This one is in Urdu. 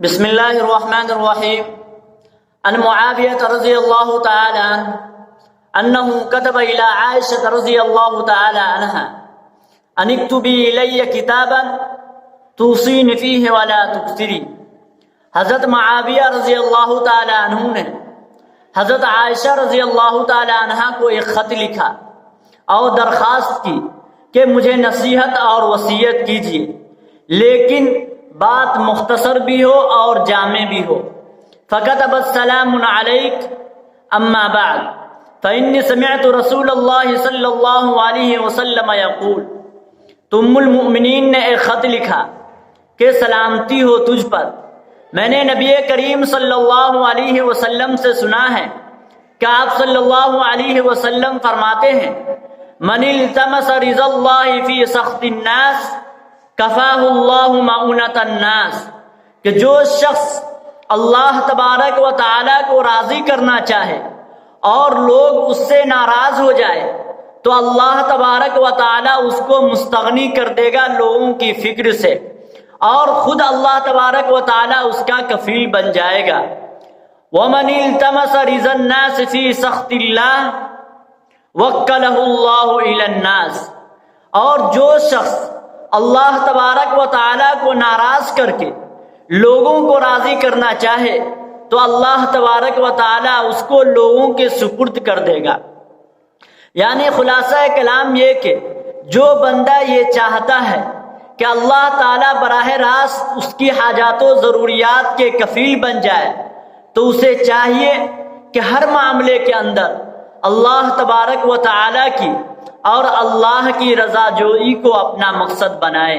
بسم الله الرحمن الرحيم. عن معاوية رضي الله تعالى عنه أنه كتب إلى عائشة رضي الله تعالى عنها أن اكتبي إلي كتابا توصيني فيه ولا تكثري. حضرت معاویہ رضی اللہ تعالی عنہ نے حضرت عائشہ رضی اللہ تعالی عنہ کو ایک خط لکھا اور درخواست کی کہ مجھے نصیحت اور وصیت کیجیے، لیکن بات مختصر بھی ہو اور جامع بھی ہو. فكتب السلام عليك أما بعد فإني سمعت رسول الله صلی اللہ علیہ وسلم يقول. تو ام المؤمنین نے ایک خط لکھا کہ سلامتی ہو تجھ پر، میں نے نبی کریم صلی اللہ علیہ وسلم سے سنا ہے کہ آپ صلی اللہ علیہ وسلم فرماتے ہیں من التمس رضا اللہ فی سخط الناس کفاہ اللہ معونۃ الناس، کہ جو شخص اللہ تبارک و تعالی کو راضی کرنا چاہے اور لوگ اس سے ناراض ہو جائے تو اللہ تبارک و تعالی اس کو مستغنی کر دے گا لوگوں کی فکر سے، اور خود اللہ تبارک و تعالی اس کا کفیل بن جائے گا. وَمَنِ الْتَمَسَ رِضَا النَّاسِ فِي سَخْطِ اللَّهِ وَكَّلَهُ اللَّهُ إِلَى النَّاسِ، اور جو شخص اللہ تبارک و تعالی کو ناراض کر کے لوگوں کو راضی کرنا چاہے تو اللہ تبارک و تعالی اس کو لوگوں کے سپرد کر دے گا. یعنی خلاصہ کلام یہ کہ جو بندہ یہ چاہتا ہے کہ اللہ تعالیٰ براہ راست اس کی حاجات و ضروریات کے کفیل بن جائے تو اسے چاہیے کہ ہر معاملے کے اندر اللہ تبارک و تعالیٰ کی اور اللہ کی رضا جوئی کو اپنا مقصد بنائے.